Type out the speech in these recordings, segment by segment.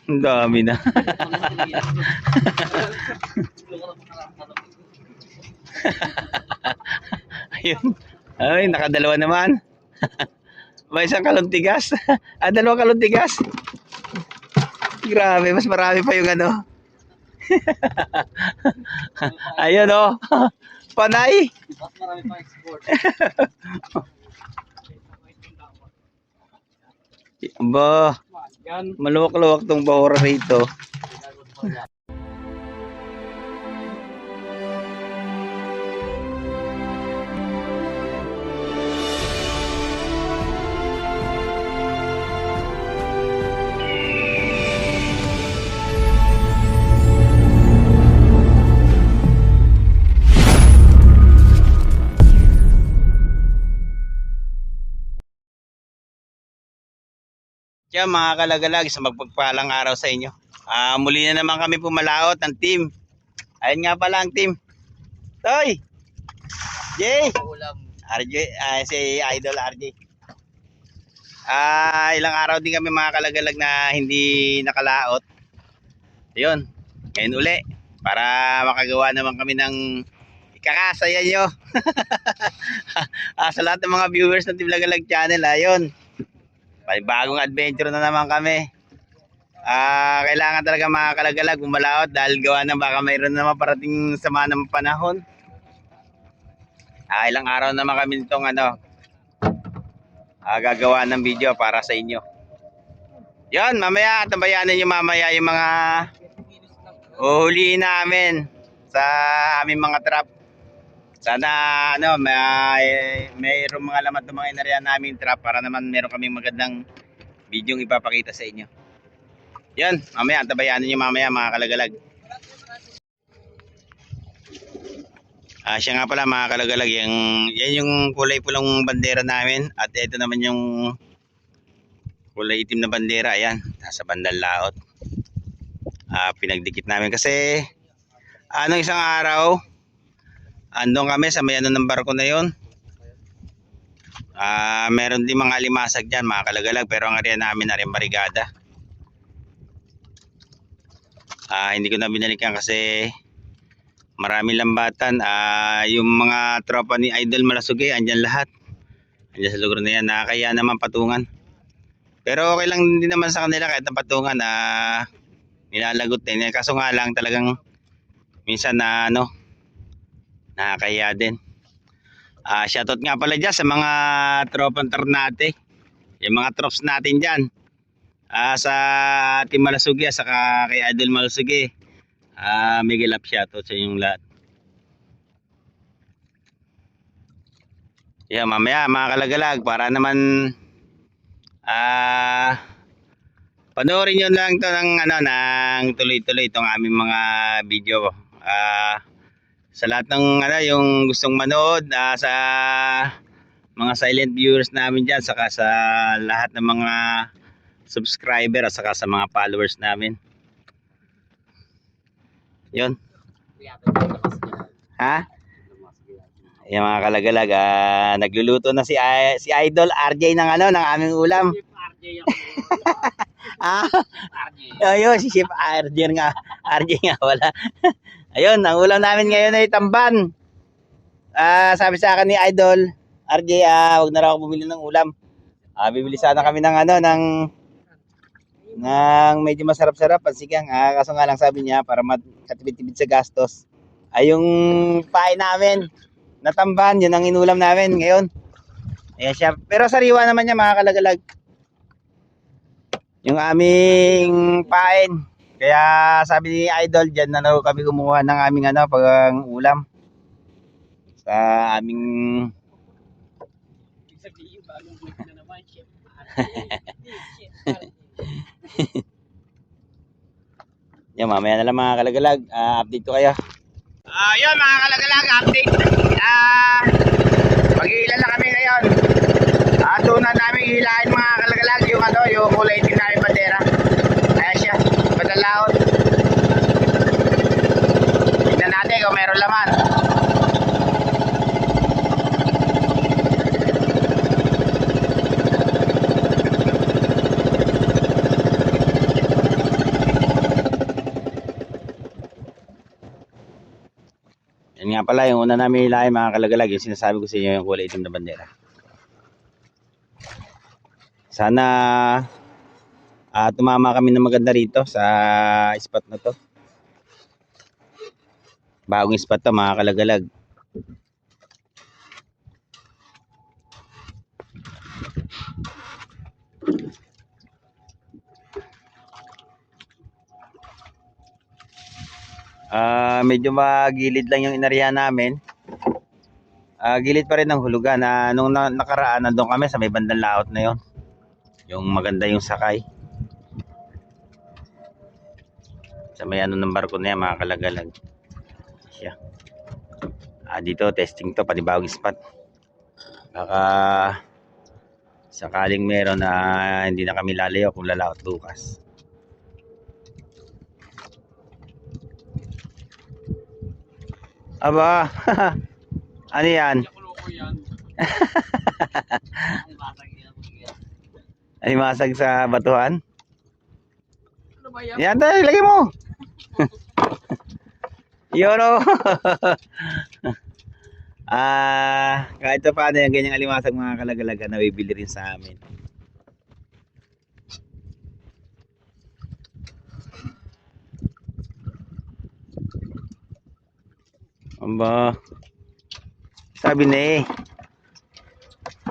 Ang dami na. Ayun. Ay, nakadalawa naman. May isang kaluntigas. Dalawang kaluntigas. Grabe, mas marami pa yung ano. Ayun oh. Panay. Mas marami pang export. Aba, Yan. maluwak-luwak tong bahura rito. Kaya mga kalagalag, sa magpagpalang araw sa inyo. Muli na naman kami pumalaot ng team. Ayun nga pala ang team. Toy! Jay! Ulam. RJ, si Idol RJ. Ilang araw din kami mga kalagalag na hindi nakalaot. Ayun, ngayon uli. Para makagawa naman kami ng ikakasaya nyo. Sa lahat ng mga viewers ng Team Lagalag Channel, ayun. Bagong adventure na naman kami. Kailangan talaga mga kalagalag bumalaot dahil gawa na baka mayroon naman parating sama ng panahon. Ilang araw naman kami nitong gagawa ng video para sa inyo. Yan, mamaya tambayanan nyo mamaya yung mga uhulihin namin sa aming mga trap. Sana mayroong mga lamat ng mga inarihan namin trap para naman meron kaming magandang video ipapakita sa inyo. Yan, mamaya tabayanan nyo mamaya mga kalagalag. Siya nga pala mga kalagalag, yan yung kulay pulang bandera namin at ito naman yung kulay itim na bandera. Ayan, nasa bandang laot. Pinagdikit namin kasi isang araw andun kami sa may ng barko na yon. Meron din mga limasag dyan mga kalagalag, pero ang area namin na rin barigada. Hindi ko na binalikan kasi marami lambatan. Yung mga tropa ni Idol Malasuge andyan lahat, andyan sa lugar na yan. Kaya naman patungan, pero okay lang din naman sa kanila kahit ang patungan nilalagot din. Kaso nga lang talagang minsan nakakaya din. Shoutout nga pala dyan sa mga tropang Ternate, yung mga trops natin dyan, sa Team Malasuge at saka kay Idol Malasuge. Miguel up shoutout sa inyong lahat. Yeah, mamaya mga kalagalag, para naman panoorin nyo lang to ng tuloy-tuloy itong aming mga video. Sa lahat ng yung gustong manood, sa mga silent viewers namin dyan, saka sa lahat ng mga subscriber at saka sa mga followers namin. Yun. Yung mga kalagalag, nagluluto na si Idol RJ ng ng aming ulam. Ayun, si Chef RJ nga. RJ nga wala. Ayun, ang ulam namin ngayon ay tamban. Sabi sa akin ni Idol RJ, wag na raw ako bumili ng ulam. Bibili sana kami ng ng medyo masarap-sarap pansigang. Kaso nga lang sabi niya para makatipid-tipid sa gastos ay yung pain namin natamban, yun ang inulam namin ngayon. Ayan siya. Pero sariwa naman niya mga kalagalag, yung aming pain. Kaya sabi ni Idol, dyan na daw kami kumuha ng aming pag ulam sa aming yan, mamaya na lang mga kalagalag, update ko kayo. Yun mga kalagalag, update. Mag-iilan na kami ngayon. Tunan namin hilahin mga kalagalag yung yung kulay din namin bandera. Ayan siya, badalaot. Tignan natin kung meron laman. Yan pala yung una namin hilahin mga kalagalag, yung sinasabi ko sa inyo yung kulay itim na bandera. Sana tumama kami ng maganda rito sa spot na to. Bagong spot to mga kalagalag. Medyo magilid lang yung inarya namin. Gilid pa rin ng hulugan. Nung nakaraan nandun kami sa may bandang laot na yon. Yung maganda yung sakay. Sa may ano ng barko na yan mga kalagalag. Siya. Dito testing to, panibagong spot. Baka sakaling meron na hindi na kami lalayo kung lalaot bukas. Aba, ano yan? Ay masag sa batuhan? Ano ba yan? Yan tayo, lagay mo! Yun o! Kahit pa paano yung ganyang alimasag mga kalagalaga na bibili rin sa amin. Aba, sabi na eh.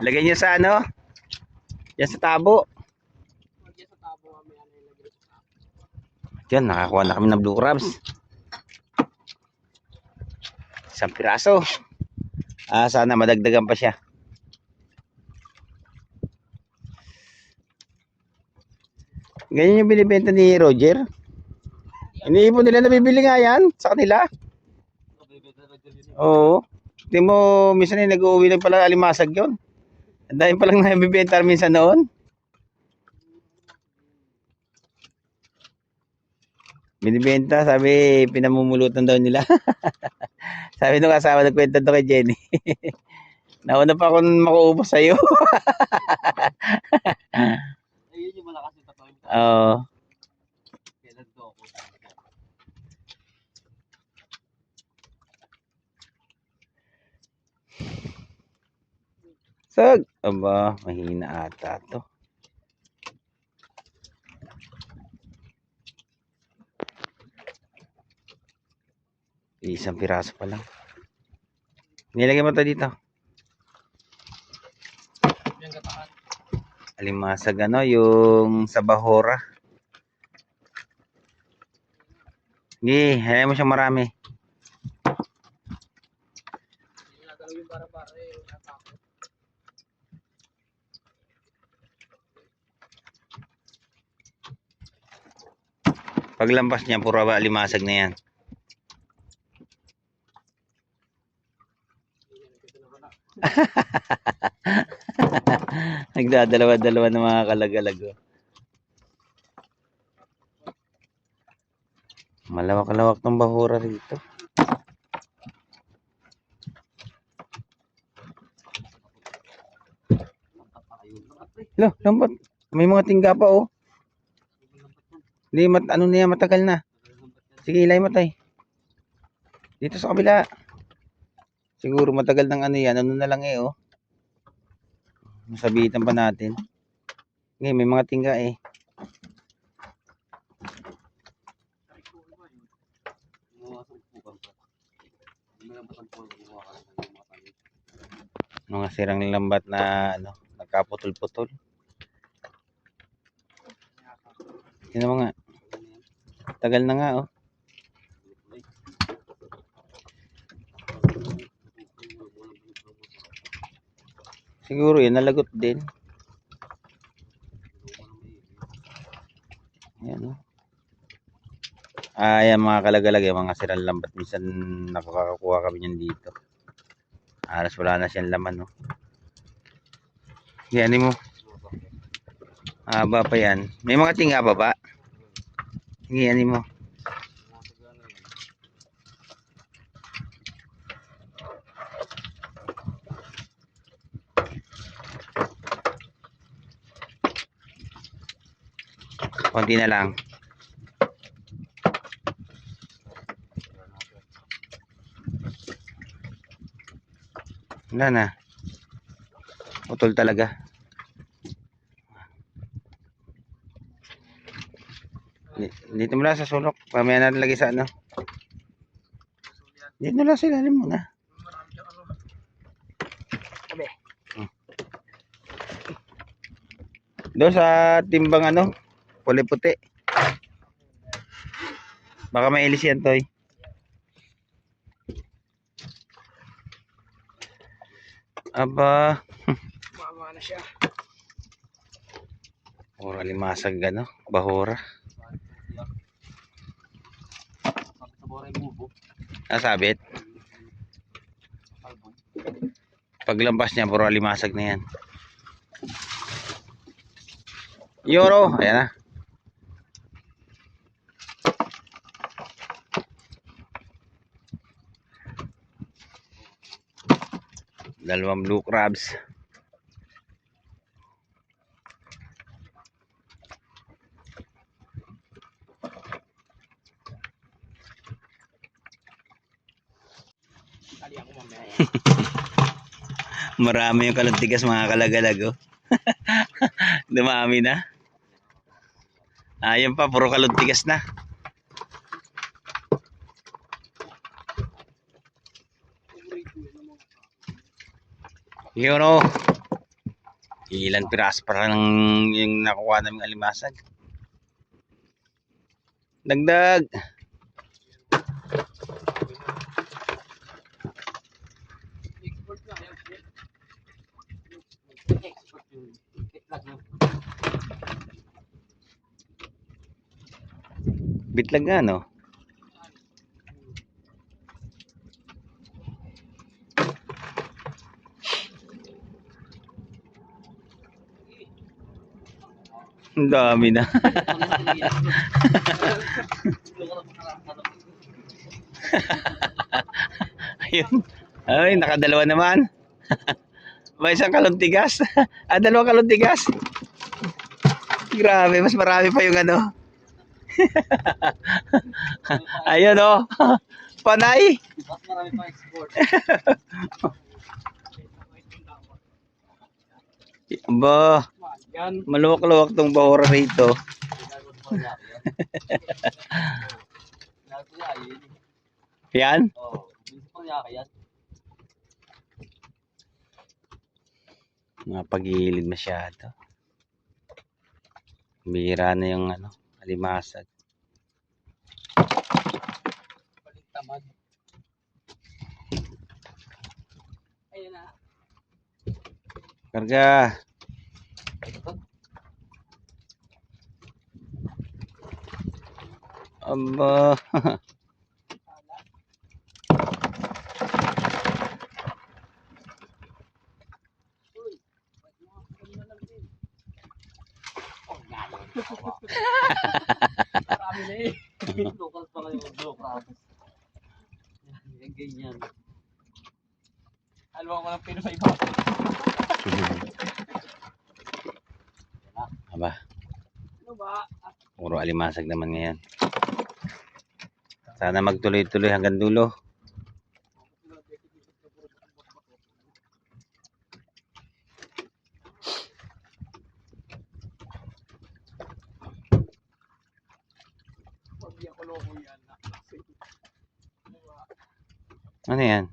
Lagay nyo sa ano? Yan sa tabo. Diyan sa tabo kami ano ilagay sa tabo. Yan, nakakuha na kami ng blue crabs. Isang piraso. Sana madagdagan pa siya. Ganyan yung binibenta ni Roger. Iniipon nila, nabibili nga yan sa kanila. Oo. Hindi mo, minsan ay nag-uwi lang pala alimasag yun. Ang dahil palang nabibenta minsan noon. Binibenta, sabi pinamumulutan daw nila. Sabi nung kasama, nagkwento to kay Jenny. Nauna pa akong makuubos sa'yo. Ayun yung malakas yung tatawin. Oo. Kailan to ako? Sag. Aba, mahina ata to. Isang piraso pa lang. Nilagay mo to dito. Yung gatakan. Alimasag ano, yung sa bahora. Hindi, hayaan mo siyang marami. Ginagalaw yung bara-bara eh. Natakot. Paglampas niya, puro ba alimasag na yan. Nagdadalawa-dalawa ng mga kalagalago. Malawak-lawak ng bahura rito. Lo, lambat. May mga tingga pa oh. Hindi, ano na yan, matagal na. Sige, ilay mo tay. Dito sa kabila. Siguro matagal ng ano yan. Ano na lang eh oh. Masabitan pa natin. Ngayon, may mga tingga eh. Mga sirang lambat na ano, nagkaputol-putol. Yun mo nga. Tagal na nga oh. Siguro yun, nalagot din. Ayan oh. Ayan mga kalagalag, yung mga sirang lambat. Minsan nakakakuha kami yan dito. Alas wala na siyang laman no. Yan mo. Haba pa yan. May mga tinga pa ba? Yan mo. Konti na lang. Wala na. Utol talaga. Dito mo lang sa sulok. Pamaya natin lagi sa ano. Dito lang sa ilalim muna. Marami siyang ano. Sabi. Doon sa timbang ano. Kulay puti. Baka may ilis yan, Toy. Aba. Mama na siya. Puro alimasag ano. Bahura. Sabi sa boray bubo. Nasabit. Albon. Paglampas niya, puro alimasag na yan. Euro. Ayan na. Dalawang blue crabs. Tali ako mamaya. Marami yung kaluntigas mga kalagalag. Oh. Dumami na. Ayun pa, puro kaluntigas na. Yun o. Ilan piraso pa lang yung nakuha naming alimasag. Dagdag. Export na. Export yun. Bitlag yun. Bitlag nga no. Ang dami na. Ayun. Ay, nakadalawa naman. May isang kaluntigas. Dalawang kaluntigas. Grabe, mas marami pa yung ano. Ayun oh. Panay. Mas marami pang export. Ba, Yan. maluwak-luwak tong bahura rito. Yan. Oh, bilis pang yaka yan. Napagilid masyado. Bihira na yung ano, alimasag. Balik tamad. Ayun na. Karga. Aba. Marami na eh. Local pa kayo. Local. Yan, ganyan. Alam ko ng pino sa iba. Aba, Ano ba? puro alimasag naman ngayon. Sana magtuloy-tuloy hanggang dulo. Pag-iyak ko loko yan. Ano yan?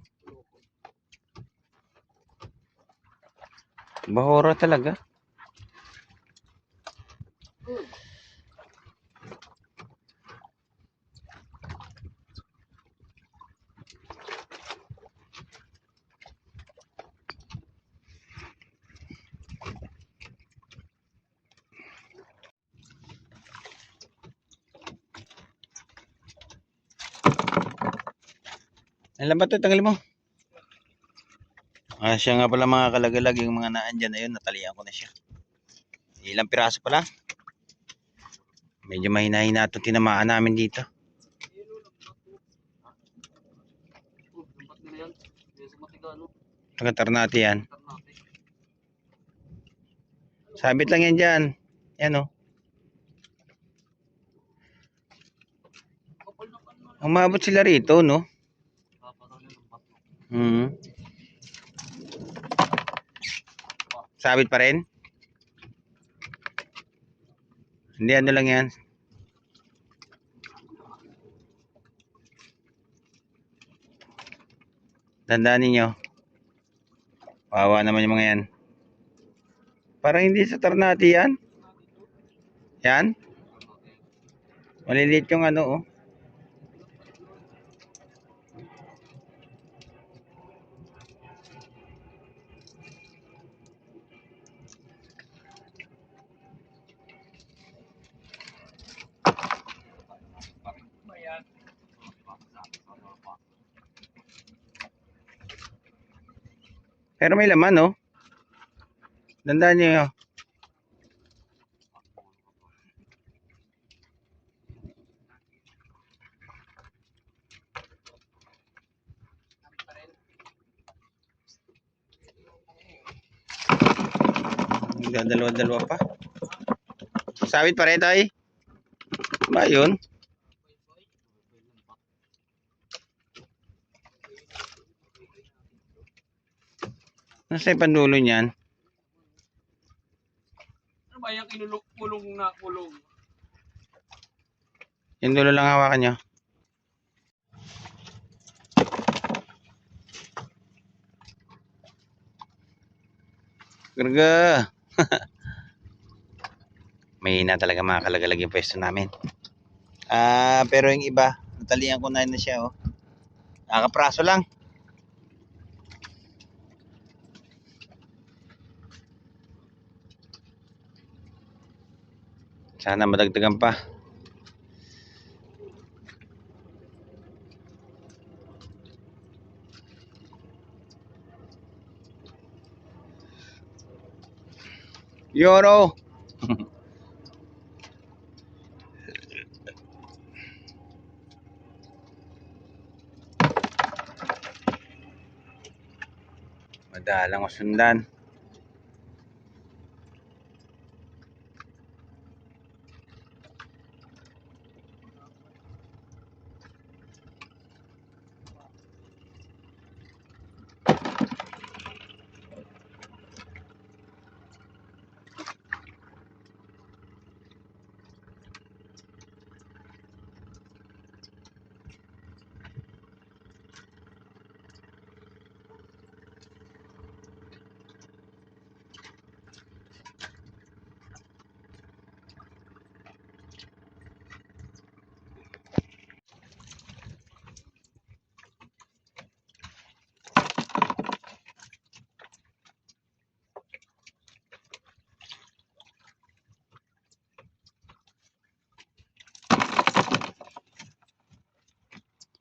Bahura talaga. Alam ba ito? Tanggalin mo. Siya nga pala mga kalagalag. Yung mga naan dyan. Ayun, natalian ko na siya. Ilang piraso pa lang. Medyo mahina-hina itong tinamaan namin dito. Lumpat nila yan. Sa matigano. Taga-Ternate yan. Ternate. Sabit lang yan dyan. Yan o. Kapal na pan. Umabot sila rito, no? Kapal na lumpat mo. Hmm. Sabit pa rin? Hindi, ano lang yan. Tandaan ninyo. Wawa naman yung mga yan. Parang hindi sa Ternate yan. Yan. Maliliit yung ano oh. Ayan. Pero may laman oh. Tandaan nyo yun. Dalawa-dalawa pa. Sabit pa rin tayo. Ba yun? Nasa yung pandulo niyan? Ano ba yung kulong na kulong? Yung dulo lang hawakan nyo. Garga. Mahina talaga mga kalagalag yung pwesto namin. Pero yung iba, natalian ko na siya oh. Nakapraso lang. Sana madagdagan pa. Yoro. Madalang masundan.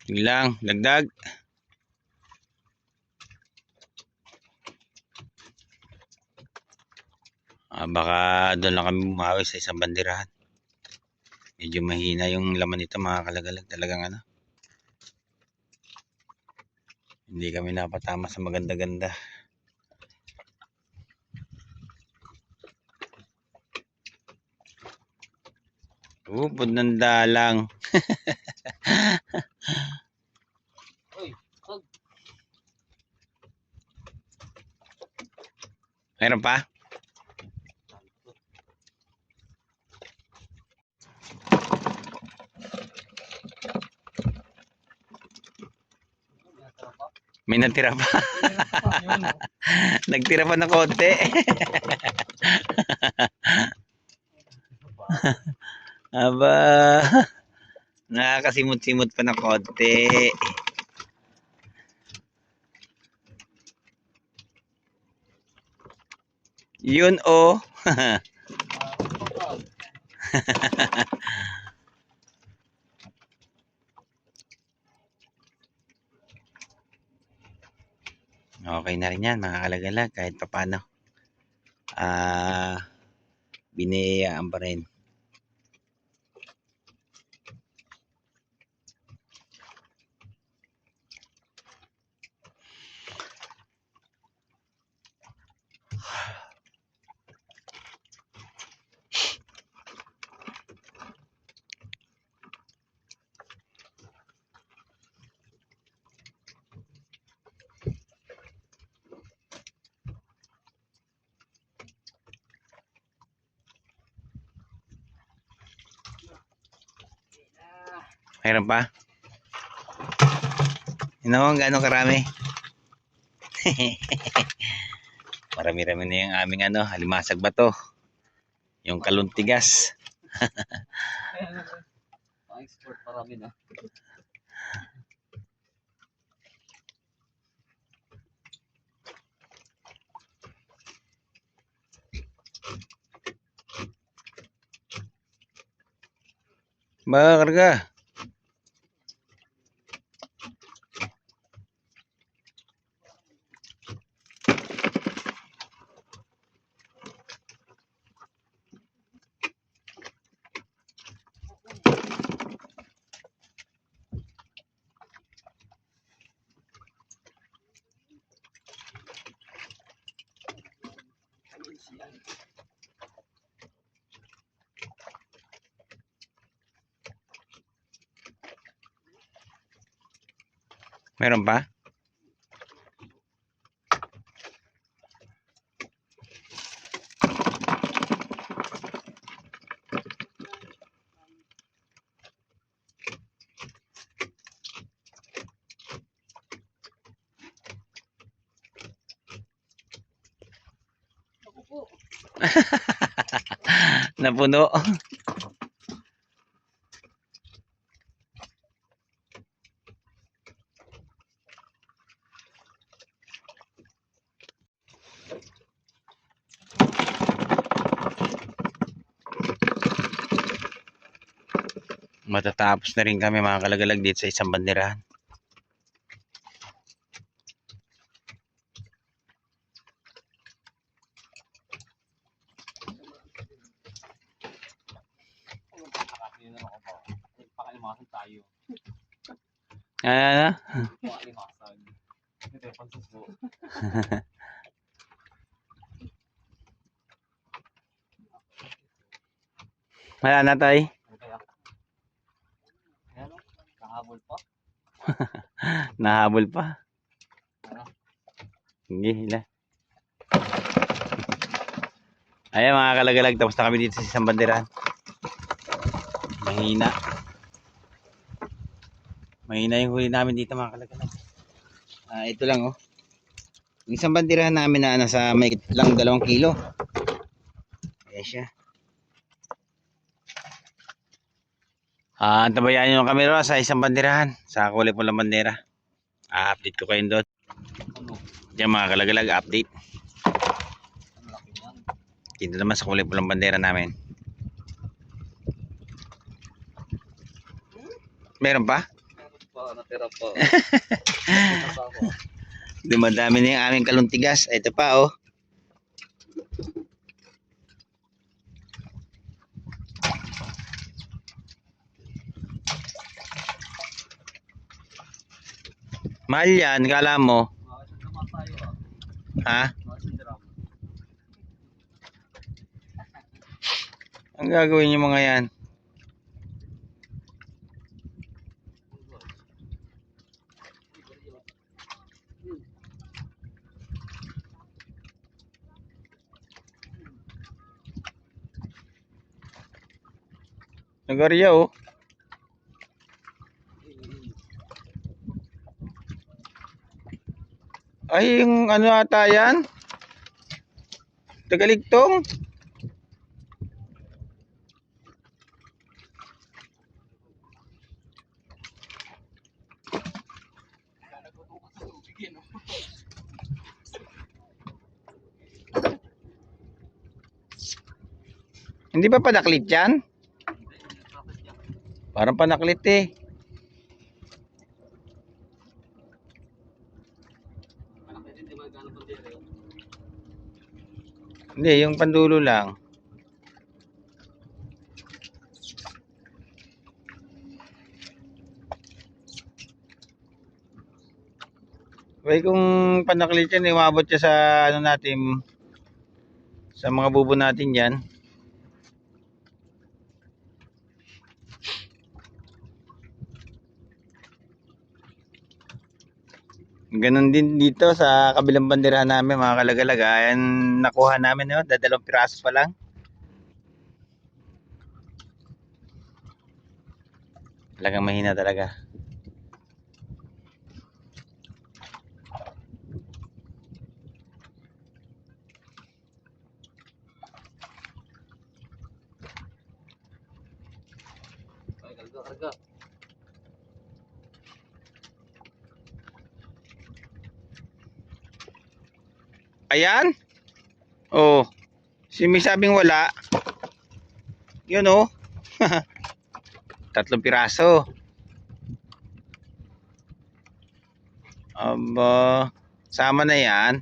Yun lang, dagdag. Baka doon lang kami bumawi sa isang bandirahan. Medyo mahina yung laman nito mga kalagalag. Talagang ano. Hindi kami napatama sa maganda-ganda. Upod ng dalang. Uy, wag. Meron pa? May natira pa. Yun, oh. Nagtira pa ng konti. Aba. Nakakasimot-simot pa ng konti. Yun oh. Okay na rin yan mga kalagalag kahit papano. Biniyayaan pa rin. Meron pa? Ano, gaano karami? Marami-rami na yung aming ano, halimasag ba to? Yung kaluntigas. Export parami na. Ba, karga. Meron pa? Ako po. Napuno. Matatapos na rin kami mga kalagalag dito sa isang banderahan. Pakalimasan tayo. Ano? Pakalimasan. Ito yung pagsuso. Wala na tayo. Kaya. Ayan o. Nahabol pa. Nahabol pa. Ano? Sige, hila. Ayan mga kalagalag, tapos na kami dito sa isang banderahan. Mahina. Mahina yung huli namin dito mga kalagalag. Ito lang oh. Yung isang banderahan namin na nasa may lang 2 kilo. Ayan siya. Antabayan nyo kami ro sa isang banderahan. Sa kulay pulang bandera. Update ko kayo doon. Ano? Yan mga kalagalag, update. Ang laki niyan. Dito naman sa kulay pulang bandera namin. Meron pa? Meron pa. Natira pa. Natira pa. Dumadami na yung aming kaluntigas. Ito pa oh. Mahal yan, kala mo. Makasya naman tayo ah. Ha? Makasya drama. Ang gagawin yung mga yan? Nagarya oh. Ay, yung ano ata yan? Tagaligtong? Nagtutukan sa tubig yun oh. Hindi ba panaklit yan? Parang panaklit eh. Malaki din, di ba? Gano'ng bandera yun? Hindi, yung pandulo lang. Well, kung panaklit yan, umabot siya sa ano natin, sa mga bubo natin yan. Ganon din dito sa kabilang bandera namin mga kalagalag. Ayan, nakuha namin yun, 2 piraso pa lang. Talagang mahina talaga. Ay, karga, karga. Ayan. Oh, si may sabing wala. Yun oh. 3 piraso. Aba, sama na yan.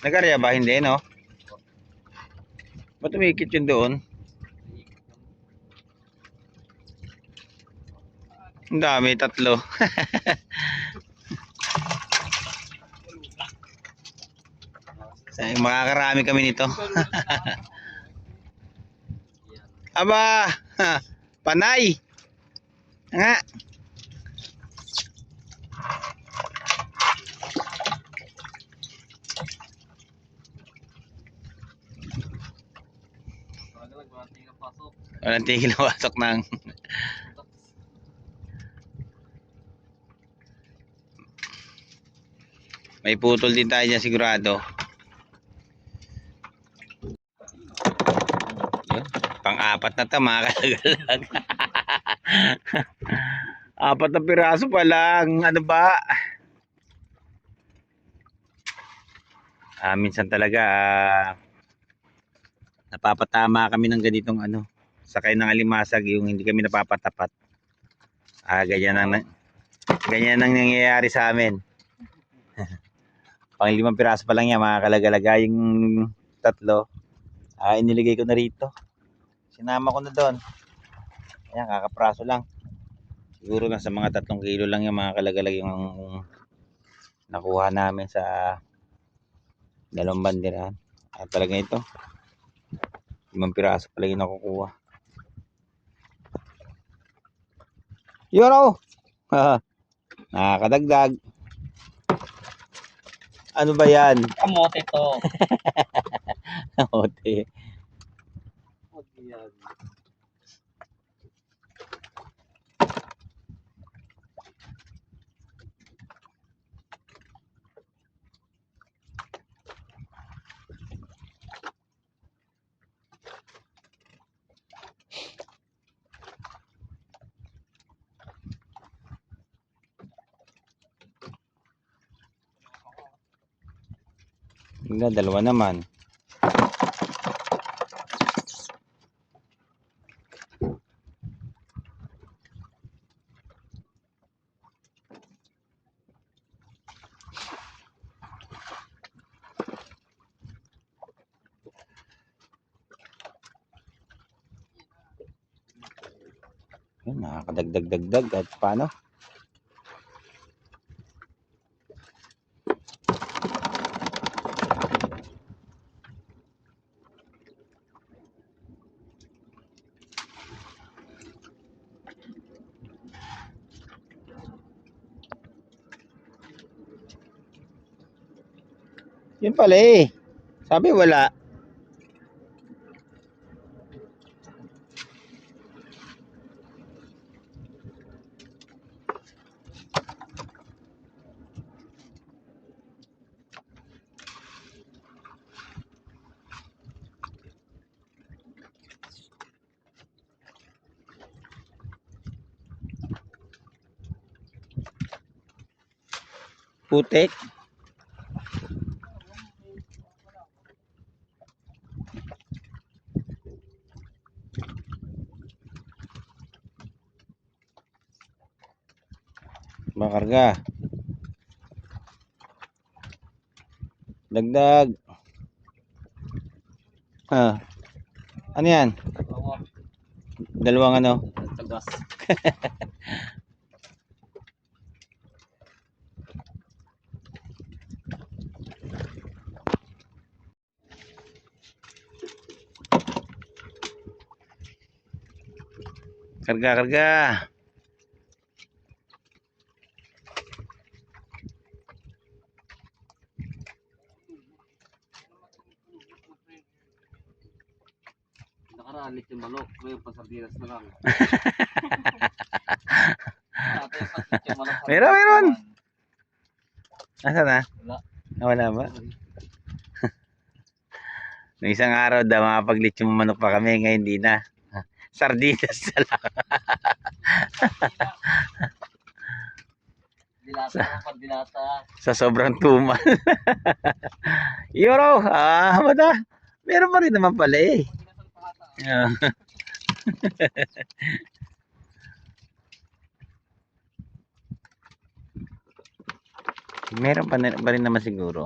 Nag-area ba? Hindi, no? Ba't umikit yun doon? Ang dami, 3. Makakarami kami nito. Aba, panay. Nga. Walang tigil na pasok ng may putol din tayo dyan sigurado. Yun. Pang-apat na to mga kalagalag. 4 na piraso pa lang. Ano ba? Minsan talaga napapatama kami ng ganitong sakay ng alimasag, yung hindi kami napapatapat. Ganyan ang nangyayari sa amin. Pang 5 piraso pa lang yan mga kalagalaga, yung 3 iniligay ko na rito, sinama ko na doon. Ayan, kakapraso lang, siguro nasa mga 3 kilo lang yung mga kalagalag yung nakuha namin sa 2 banderahan. At talaga ito 5 piraso pala yung nakukuha. Yun o. Nakakadagdag. Ano ba yan? Kamote to. Kamote. Huwag yan. Hindi, 2 naman. Yun, nakakadagdag-dagdag at paano? Yun pala eh. Sabi wala. Putik. Makarga. Dagdag. Ano yan? 2 ano? Tagas. Karga, karga. Aralit yung manok. Ngayon, pasardinas na lang. Dati, pasit yung manok. Meron. Asa na? Wala. Wala ba? Nung isang araw daw, makapag-leche yung manok pa kami. Ngayon di na. Sardinas na lang. Dilata naman pag dilata. Sa sobrang tumal. Euro. Mata. Meron pa rin naman pala eh. Ah. Meron pa rin naman siguro.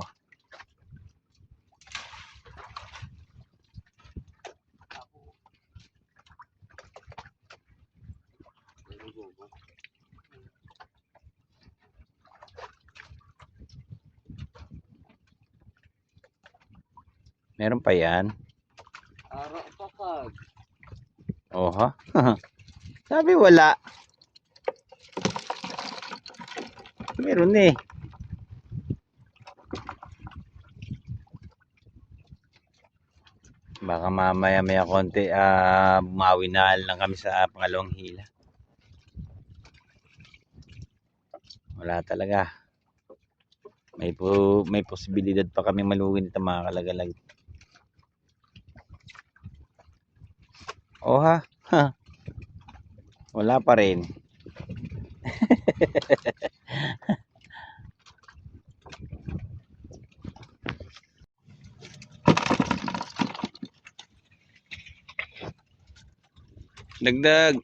Meron pa yan. Ara papag. Oha. Sabi wala. Meron eh. Baka mamaya konti bumawi na lang kami sa pangalawang hila. Wala talaga. May posibilidad pa kami maluwin ito mga kalagalag. Oha. Wala pa rin. Dagdag.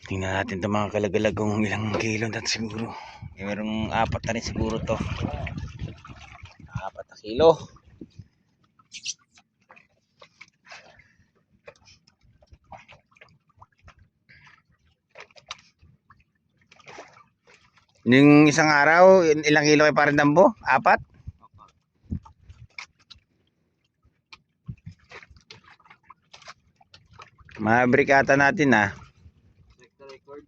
Tingnan natin itong mga kalagalag kung ilang kilo natin siguro. Merong 4 na rin siguro to. 4 na kilo. Yung isang araw, ilang kilo kay Paring Dambo? 4? Mabrikata natin Record.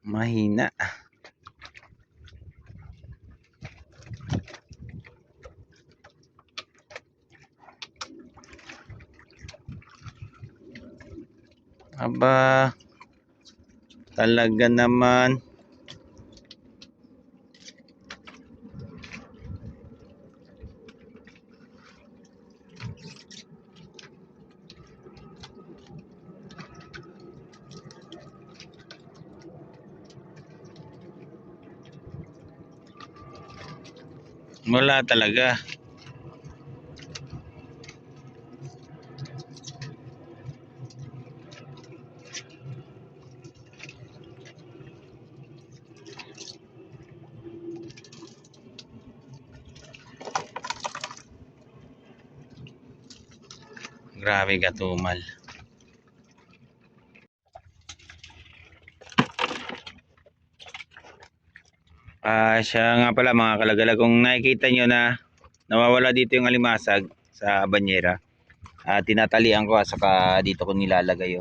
Mahina. Aba, talaga naman. Wala talaga. Grabe katumal. Siya nga pala mga kalagalag, kung nakikita nyo na nawawala dito yung alimasag sa banyera, tinatalian ko saka dito ko nilalagay.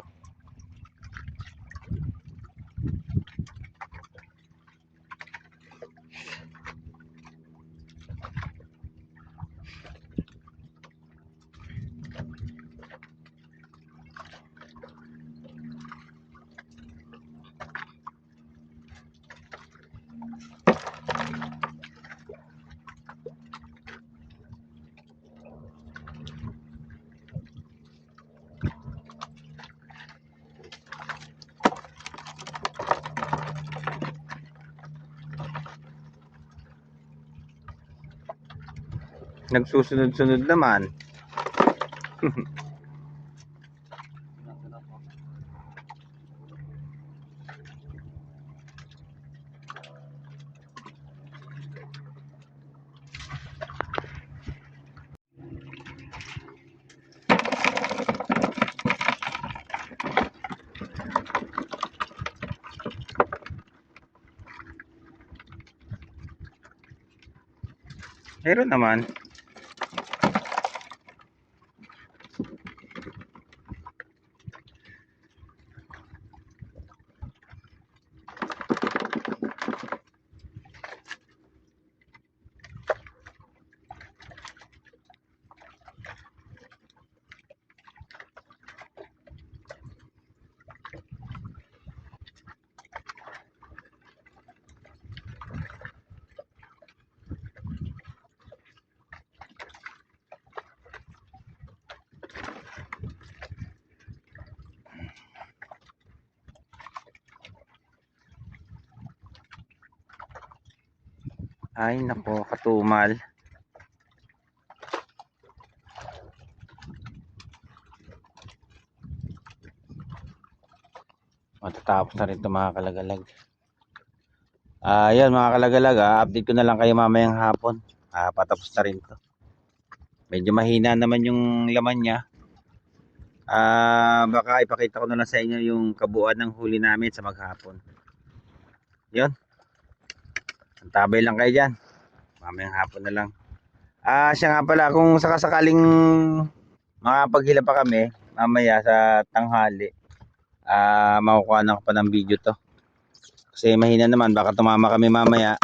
Nagsusunod-sunod naman. Meron naman. Ay nako, katumal. Matatapos na rin ito mga kalagalag. Ayan mga kalagalag, update ko na lang kayo mamayang hapon. Patapos na rin to. Medyo mahina naman yung laman niya. Baka ipakita ko na lang sa inyo yung kabuuan ng huli namin sa maghapon. Yun. Antabay lang kayo dyan. Mamayang hapon na lang. Siya nga pala, kung sakasakaling makapaghila pa kami mamaya sa tanghali, makukuha na ko pa ng video to. Kasi mahina naman, baka tumama kami mamaya.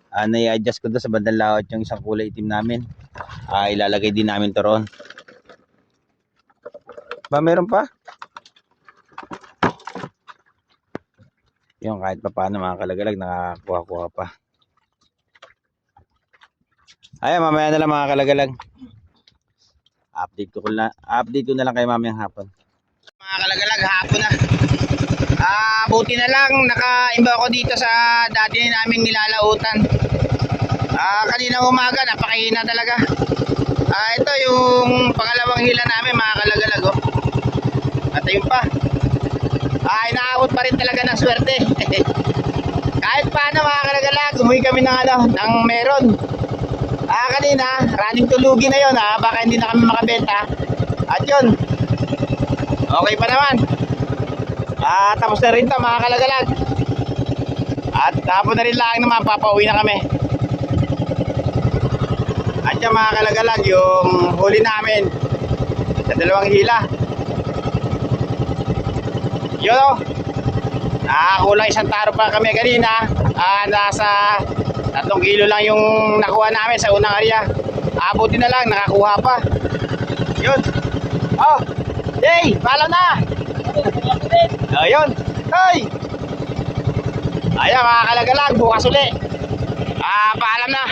Nai-adjust ko doon sa bandang laot yung isang kulay itim namin. Ilalagay din namin to roon. Ba, meron pa? Yung kahit pa paano mga kalagalag, nakakuha-kuha pa. Ayan, mamaya na lang mga kalagalag. Update ko na lang kayo mamayang hapon. Mga kalagalag, hapon na. Buti na lang nakaimba ako dito sa dati naming nilalautan. Kanina umaga napakahina talaga. Ito yung pangalawang hila namin mga kalagalag, oh. At ayun pa. Inaabot pa rin talaga ng swerte. Kahit paano mga kalagalag, umuwi kami ng meron. Kanina, running tulugi na yun, baka hindi na kami makabenta. At yun, okay pa naman. Tapos na rin to mga kalagalag. At tapos na rin lang naman, papauwi na kami. At yan mga kalagalag, yung huli namin sa dalawang hila. Yun o, nakakulang isang taro pa kami kanina. Nasa 3 kilo lang yung nakuha namin sa unang area. Buti na lang, nakakuha pa. Yun. Oh, hey, paalam na. Ayun. Hey. Ayan mga kalagalag, bukas uli. Paalam na.